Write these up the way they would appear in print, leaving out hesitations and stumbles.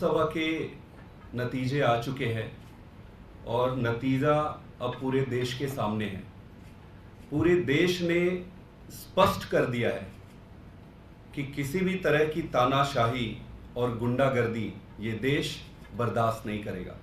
लोकसभा के नतीजे आ चुके हैं और नतीजा अब पूरे देश के सामने है। पूरे देश ने स्पष्ट कर दिया है कि किसी भी तरह की तानाशाही और गुंडागर्दी ये देश बर्दाश्त नहीं करेगा।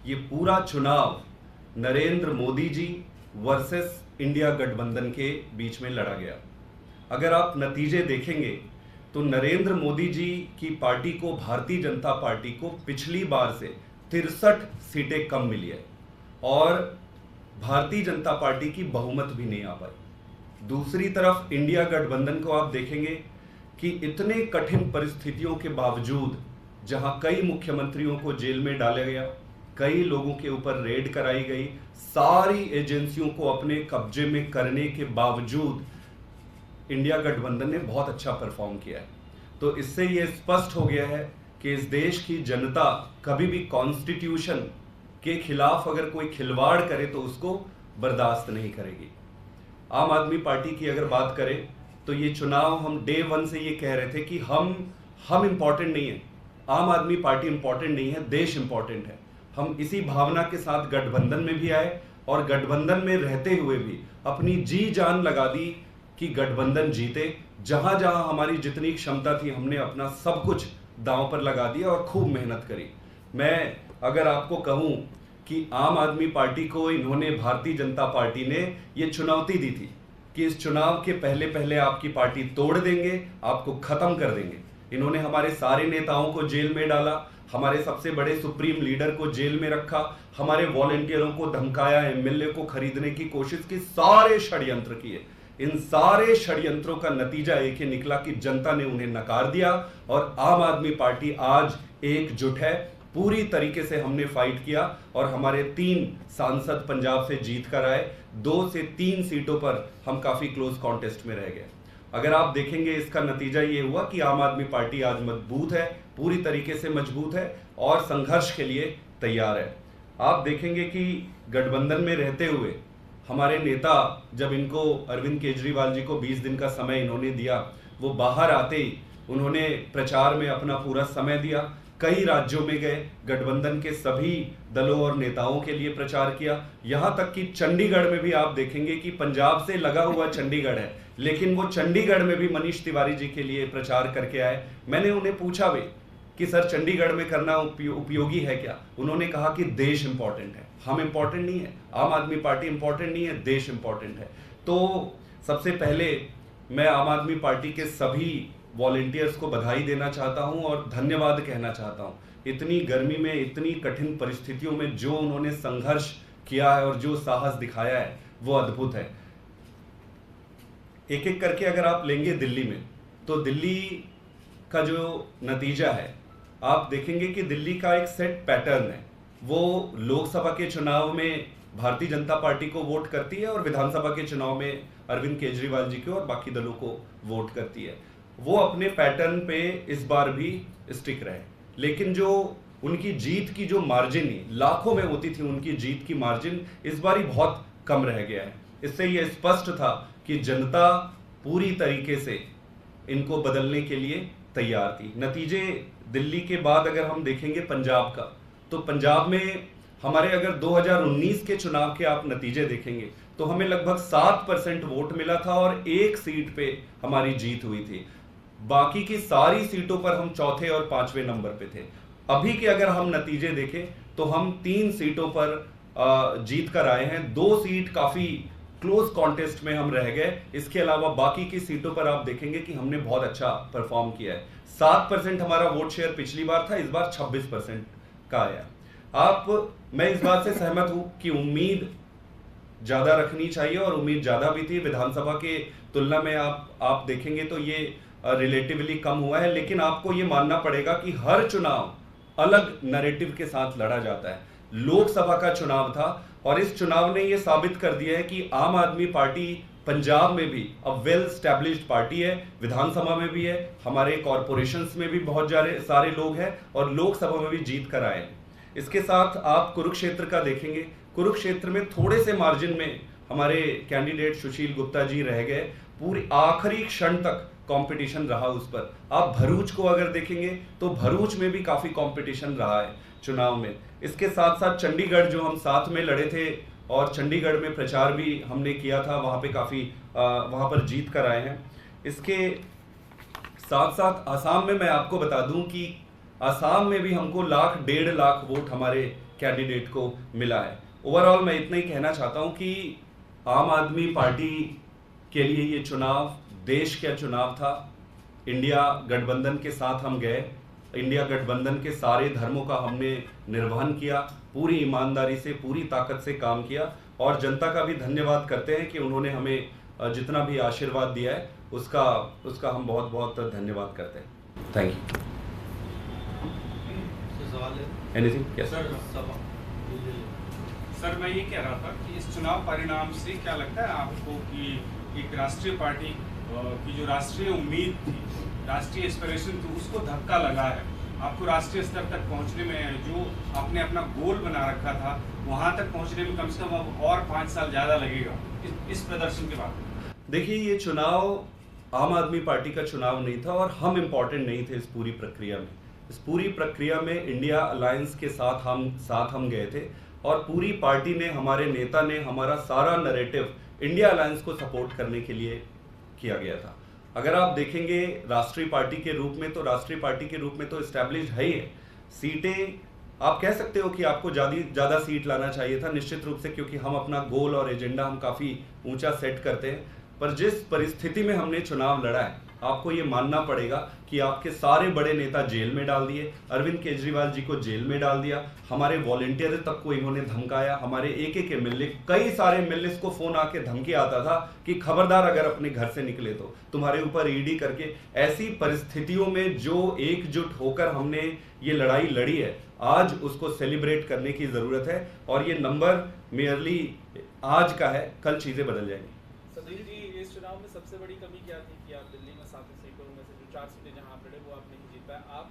ये पूरा चुनाव नरेंद्र मोदी जी वर्सेस इंडिया गठबंधन के बीच में लड़ा गया। अगर आप नतीजे देखेंगे तो नरेंद्र मोदी जी की पार्टी को, भारतीय जनता पार्टी को, पिछली बार से 63 सीटें कम मिली है और भारतीय जनता पार्टी की बहुमत भी नहीं आ पाई। दूसरी तरफ इंडिया गठबंधन को आप देखेंगे कि इतने कठिन परिस्थितियों के बावजूद, जहां कई मुख्यमंत्रियों को जेल में डाला गया, कई लोगों के ऊपर रेड कराई गई, सारी एजेंसियों को अपने कब्जे में करने के बावजूद इंडिया गठबंधन ने बहुत अच्छा परफॉर्म किया है। तो इससे यह स्पष्ट हो गया है कि इस देश की जनता कभी भी कॉन्स्टिट्यूशन के खिलाफ अगर कोई खिलवाड़ करे तो उसको बर्दाश्त नहीं करेगी। आम आदमी पार्टी की अगर बात करें तो ये चुनाव हम डे वन से ये कह रहे थे कि हम इंपॉर्टेंट नहीं है, आम आदमी पार्टी इंपॉर्टेंट नहीं है, देश इंपॉर्टेंट है। हम इसी भावना के साथ गठबंधन में भी आए और गठबंधन में रहते हुए भी अपनी जी जान लगा दी कि गठबंधन जीते। जहां जहां हमारी जितनी क्षमता थी हमने अपना सब कुछ दांव पर लगा दिया और खूब मेहनत करी। मैं अगर आपको कहूं कि आम आदमी पार्टी को इन्होंने, भारतीय जनता पार्टी ने ये चुनौती दी थी कि इस चुनाव के पहले पहले आपकी पार्टी तोड़ देंगे, आपको खत्म कर देंगे। इन्होंने हमारे सारे नेताओं को जेल में डाला, हमारे सबसे बड़े सुप्रीम लीडर को जेल में रखा, हमारे वॉलंटियरों को धमकाया, एमएलए को खरीदने की कोशिश की, सारे षड्यंत्र किए। इन सारे षड्यंत्रों का नतीजा एक ही निकला कि जनता ने उन्हें नकार दिया और आम आदमी पार्टी आज एकजुट है। पूरी तरीके से हमने फाइट किया और हमारे 3 सांसद पंजाब से जीत कर आए। 2 से 3 सीटों पर हम काफी क्लोज कॉन्टेस्ट में रह गए। अगर आप देखेंगे इसका नतीजा ये हुआ कि आम आदमी पार्टी आज मजबूत है, पूरी तरीके से मजबूत है और संघर्ष के लिए तैयार है। आप देखेंगे कि गठबंधन में रहते हुए हमारे नेता, जब इनको अरविंद केजरीवाल जी को 20 दिन का समय इन्होंने दिया, वो बाहर आते ही उन्होंने प्रचार में अपना पूरा समय दिया। कई राज्यों में गए, गठबंधन के सभी दलों और नेताओं के लिए प्रचार किया। यहां तक कि चंडीगढ़ में भी आप देखेंगे कि पंजाब से लगा हुआ चंडीगढ़ है, लेकिन वो चंडीगढ़ में भी मनीष तिवारी जी के लिए प्रचार करके आए। मैंने उन्हें पूछा भी कि सर चंडीगढ़ में करना उपयोगी है क्या? उन्होंने कहा कि देश इंपॉर्टेंट है, हम इंपॉर्टेंट नहीं है, आम आदमी पार्टी इंपॉर्टेंट नहीं है, देश इंपॉर्टेंट है। तो सबसे पहले मैं आम आदमी पार्टी के सभी वॉलंटियर्स को बधाई देना चाहता हूं और धन्यवाद कहना चाहता हूं। इतनी गर्मी में, इतनी कठिन परिस्थितियों में जो उन्होंने संघर्ष किया है और जो साहस दिखाया है वो अद्भुत है। एक एक करके अगर आप लेंगे दिल्ली में, तो दिल्ली का जो नतीजा है आप देखेंगे कि दिल्ली का एक सेट पैटर्न है। वो लोकसभा के चुनाव में भारतीय जनता पार्टी को वोट करती है और विधानसभा के चुनाव में अरविंद केजरीवाल जी को और बाकी दलों को वोट करती है। वो अपने पैटर्न पे इस बार भी स्टिक रहे, लेकिन जो उनकी जीत की जो मार्जिन लाखों में होती थी, उनकी जीत की मार्जिन इस बार ही बहुत कम रह गया है। इससे यह स्पष्ट था कि जनता पूरी तरीके से इनको बदलने के लिए तैयार थी। नतीजे दिल्ली के बाद अगर हम देखेंगे पंजाब का, तो पंजाब में हमारे अगर 2019 के चुनाव के आप नतीजे देखेंगे तो हमें लगभग 7% वोट मिला था और 1 सीट पे हमारी जीत हुई थी। बाकी की सारी सीटों पर हम चौथे और 5वें नंबर पे थे। अभी के अगर हम नतीजे देखें तो हम 3 सीटों पर जीत कर आए हैं। 2 सीट काफी क्लोज कॉन्टेस्ट में हम रह गए। इसके अलावा बाकी की सीटों पर आप देखेंगे कि हमने बहुत अच्छा परफॉर्म किया है। 7% हमारा वोट शेयर पिछली बार था, इस बार 26% का आया। मैं इस बात से सहमत हूं कि उम्मीद ज्यादा रखनी चाहिए और उम्मीद ज्यादा भी थी। विधानसभा के तुलना में आप देखेंगे तो ये रिलेटिवली कम हुआ है, लेकिन आपको ये मानना पड़ेगा कि हर चुनाव अलग नैरेटिव के साथ लड़ा जाता है। लोकसभा का चुनाव था और इस चुनाव ने यह साबित कर दिया है कि आम आदमी पार्टी पंजाब में भी अब वेल स्टैब्लिश्ड पार्टी है, विधानसभा में भी है, हमारे कॉरपोरेशंस में भी बहुत सारे लोग हैं और लोकसभा में भी जीत कर आए। इसके साथ आप कुरुक्षेत्र का देखेंगे, कुरुक्षेत्र में थोड़े से मार्जिन में हमारे कैंडिडेट सुशील गुप्ता जी रह गए। पूरी आखिरी क्षण तक कंपटीशन रहा उस पर। आप भरूच को अगर देखेंगे तो भरूच में भी काफ़ी कंपटीशन रहा है चुनाव में। इसके साथ साथ चंडीगढ़ जो हम साथ में लड़े थे और चंडीगढ़ में प्रचार भी हमने किया था, वहाँ पे काफ़ी वहाँ पर जीत कर आए हैं। इसके साथ साथ आसाम में मैं आपको बता दूं कि आसाम में भी हमको 1,00,000-1,50,000 वोट हमारे कैंडिडेट को मिला है। ओवरऑल मैं इतना ही कहना चाहता हूं कि आम आदमी पार्टी के लिए ये चुनाव देश का चुनाव था। इंडिया गठबंधन के साथ हम गए, इंडिया गठबंधन के सारे धर्मों का हमने निर्वहन किया, पूरी ईमानदारी से, पूरी ताकत से काम किया और जनता का भी धन्यवाद करते हैं कि उन्होंने हमें जितना भी आशीर्वाद दिया है उसका हम बहुत बहुत धन्यवाद करते हैं। Thank you. Anything? Yes sir, मैं ये कह रहा था कि इस चुनाव परिणाम से क्या लगता है आपको कि एक राष्ट्रीय पार्टी की जो राष्ट्रीय उम्मीद थी, राष्ट्रीय एस्पिरेशन थी, उसको धक्का लगा है? आपको राष्ट्रीय स्तर तक पहुंचने में जो आपने अपना गोल बना रखा था वहां तक पहुंचने में कम से कम अब और 5 साल ज़्यादा लगेगा इस प्रदर्शन के बाद? देखिए, ये चुनाव आम आदमी पार्टी का चुनाव नहीं था और हम इम्पोर्टेंट नहीं थे इस पूरी प्रक्रिया में। इस पूरी प्रक्रिया में इंडिया अलायंस के साथ हम गए थे और पूरी पार्टी ने, हमारे नेता ने हमारा सारा नैरेटिव इंडिया अलायंस को सपोर्ट करने के लिए किया गया था। अगर आप देखेंगे राष्ट्रीय पार्टी के रूप में, तो राष्ट्रीय पार्टी के रूप में तो इस्टेब्लिश है ही है। सीटें आप कह सकते हो कि आपको ज़्यादा सीट लाना चाहिए था, निश्चित रूप से, क्योंकि हम अपना गोल और एजेंडा हम काफ़ी ऊंचा सेट करते हैं। पर जिस परिस्थिति में हमने चुनाव लड़ा है, आपको ये मानना पड़ेगा कि आपके सारे बड़े नेता जेल में डाल दिए, अरविंद केजरीवाल जी को जेल में डाल दिया, हमारे वॉलंटियर तक को इन्होंने धमकाया, हमारे एक एमएलए, कई सारे एमएलए को फोन आके धमकी आता था कि खबरदार अगर अपने घर से निकले तो तुम्हारे ऊपर ईडी करके। ऐसी परिस्थितियों में जो एकजुट होकर हमने ये लड़ाई लड़ी है, आज उसको सेलिब्रेट करने की जरूरत है और ये नंबर मेयरली आज का है, कल चीजें बदल जाएंगी। सदील जी, इस चुनाव में सबसे बड़ी कमी क्या थी कि आप दिल्ली में 7 सीटों में से जो 4 सीटें जहां आप लड़े वो आप नहीं जीत पाए? आप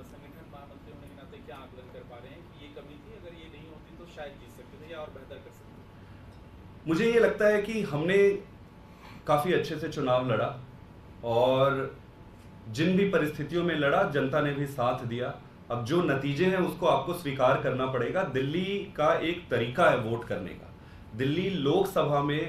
संगठन महामंत्री होने के नाते क्या आकलन कर पा रहे हैं कि ये कमी थी, अगर ये नहीं होती तो शायद जीत सकते थे या और बेहतर कर सकते थे? मुझे ये लगता है कि हमने काफ़ी अच्छे से चुनाव लड़ा और जिन भी परिस्थितियों में लड़ा, जनता ने भी साथ दिया। अब जो नतीजे हैं उसको आपको स्वीकार करना पड़ेगा। दिल्ली का एक तरीका है वोट करने का। दिल्ली लोकसभा में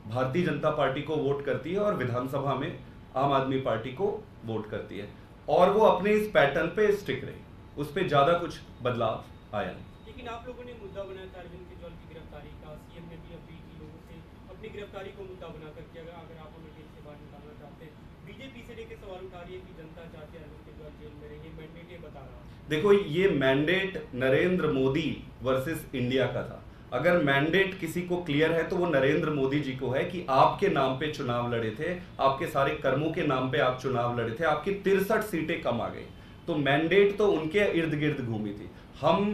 भारतीय जनता पार्टी को वोट करती है और विधानसभा में आम आदमी पार्टी को वोट करती है और वो अपने इस पैटर्न पे स्टिक रही, उस पर ज़्यादा कुछ बदलाव आया नहीं। लेकिन आप लोगों ने मुद्दा बनाया था अरविंद केजरीवाल की गिरफ्तारी का। सीएम ने भी अपील की लोगों से अपनी गिरफ्तारी को मुद्दा बनाकर कि अगर आप हमें जेल से बाहर निकालना चाहते हैं। बीजेपी से लेकर सवाल उठा रही है कि जनता चाहती है अरविंद केजरीवाल जेल में रहे, मैंडेट ये बता रहा है। देखो, ये mandate Narendra Modi versus India का था। अगर मैंडेट किसी को क्लियर है तो वो नरेंद्र मोदी जी को है कि आपके नाम पे चुनाव लड़े थे, आपके सारे कर्मों के नाम पे आप चुनाव लड़े थे, आपकी 63 सीटें कम आ गई, तो मैंडेट तो उनके इर्द गिर्द घूमी थी। हम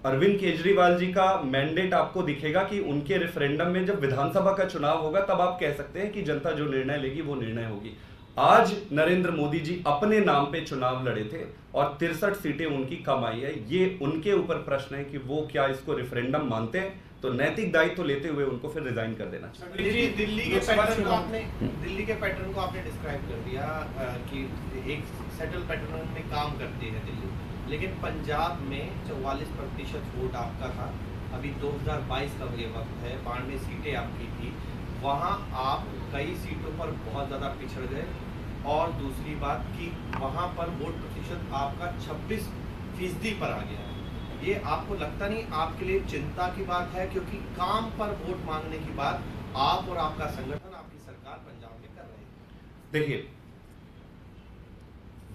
अरविंद केजरीवाल जी का मैंडेट आपको दिखेगा कि उनके रेफरेंडम में जब विधानसभा का चुनाव होगा तब आप कह सकते हैं कि जनता जो निर्णय लेगी वो निर्णय होगी। आज नरेंद्र मोदी जी अपने नाम पे चुनाव लड़े थे और 63 सीटें उनकी कम आई है। ये उनके ऊपर प्रश्न है कि वो क्या इसको रेफरेंडम मानते हैं, तो नैतिक दायित्व लेते हुए उनको फिर रिजाइन कर देना चाहिए। दिल्ली के पैटर्न को आपने डिस्क्राइब कर दिया कि एक सेटल पैटर्न में काम करती है दिल्ली, लेकिन पंजाब में 44% वोट आपका था। अभी 2022 का ये वक्त है, 92 सीटें आपकी थी, वहाँ आप कई सीटों पर बहुत ज़्यादा पिछड़ गए और दूसरी बात कि वहाँ पर वोट प्रतिशत आपका 26% पर आ गया है। ये आपको लगता नहीं आपके लिए चिंता की बात है, क्योंकि काम पर वोट मांगने की बात आप और आपका संगठन, आपकी सरकार पंजाब में कर रहे हैं? देखिए,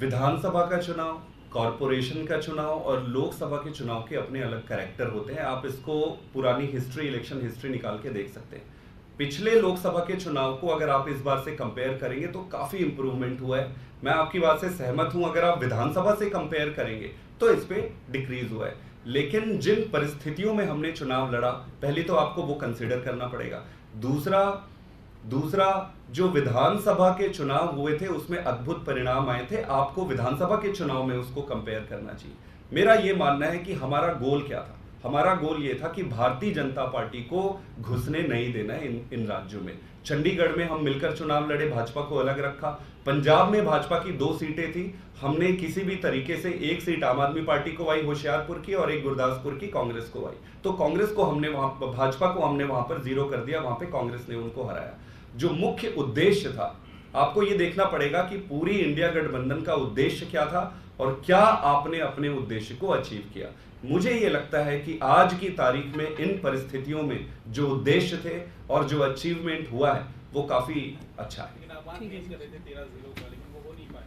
विधानसभा का चुनाव, कॉरपोरेशन का चुनाव और लोकसभा के चुनाव के अपने अलग कैरेक्टर होते हैं। आप इसको पुरानी हिस्ट्री, इलेक्शन हिस्ट्री निकाल के देख सकते हैं। पिछले लोकसभा के चुनाव को अगर आप इस बार से कंपेयर करेंगे तो काफी इंप्रूवमेंट हुआ है। मैं आपकी बात से सहमत हूं। अगर आप विधानसभा से कंपेयर करेंगे तो इस पे डिक्रीज हुआ है, लेकिन जिन परिस्थितियों में हमने चुनाव लड़ा, पहले तो आपको वो कंसिडर करना पड़ेगा। दूसरा जो विधानसभा के चुनाव हुए थे उसमें अद्भुत परिणाम आए थे, आपको विधानसभा के चुनाव में उसको कंपेयर करना चाहिए। मेरा ये मानना है कि हमारा गोल क्या था। हमारा गोल ये था कि भारतीय जनता पार्टी को घुसने नहीं देना है इन राज्यों में। चंडीगढ़ में हम मिलकर चुनाव लड़े, भाजपा को अलग रखा। पंजाब में भाजपा की 2 सीटें थी, हमने किसी भी तरीके से 1 सीट आम आदमी पार्टी को आई होशियारपुर की और 1 गुरदासपुर की कांग्रेस को आई। तो कांग्रेस को हमने वहां, भाजपा को हमने वहां पर 0 कर दिया, वहां पे कांग्रेस ने उनको हराया। जो मुख्य उद्देश्य था, आपको ये देखना पड़ेगा कि पूरी इंडिया गठबंधन का उद्देश्य क्या था और क्या आपने अपने उद्देश्य को अचीव किया। मुझे ये लगता है कि आज की तारीख में इन परिस्थितियों में जो उद्देश्य थे और जो अचीवमेंट हुआ है वो काफी अच्छा है। लेकिन आप बात नहीं कर रहे थे 13-0 का, लेकिन वो हो नहीं पाया।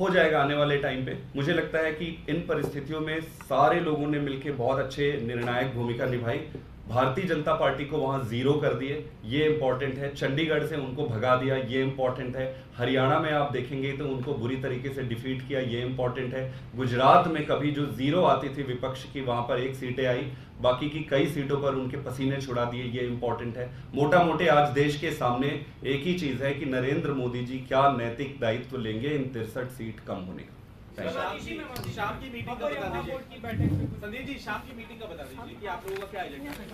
हो जाएगा आने वाले टाइम पे। मुझे लगता है कि इन परिस्थितियों में सारे लोगों ने मिलकर बहुत अच्छे निर्णायक भूमिका निभाई। भारतीय जनता पार्टी को वहां 0 कर दिए, ये इंपॉर्टेंट है। चंडीगढ़ से उनको भगा दिया, ये इंपॉर्टेंट है। हरियाणा में आप देखेंगे तो उनको बुरी तरीके से डिफीट किया, ये इंपॉर्टेंट है। गुजरात में कभी जो 0 आती थी विपक्ष की, वहां पर 1 सीटें आई, बाकी की कई सीटों पर उनके पसीने छुड़ा दिए, ये इंपॉर्टेंट है। मोटा मोटे आज देश के सामने एक ही चीज है कि नरेंद्र मोदी जी क्या नैतिक दायित्व लेंगे इन 63 सीट कम होने का। शाम की मीटिंग का बता दीजिए संदीप जी, शाम की मीटिंग का बता दीजिए कि आप लोगों का क्या एजेंडा है।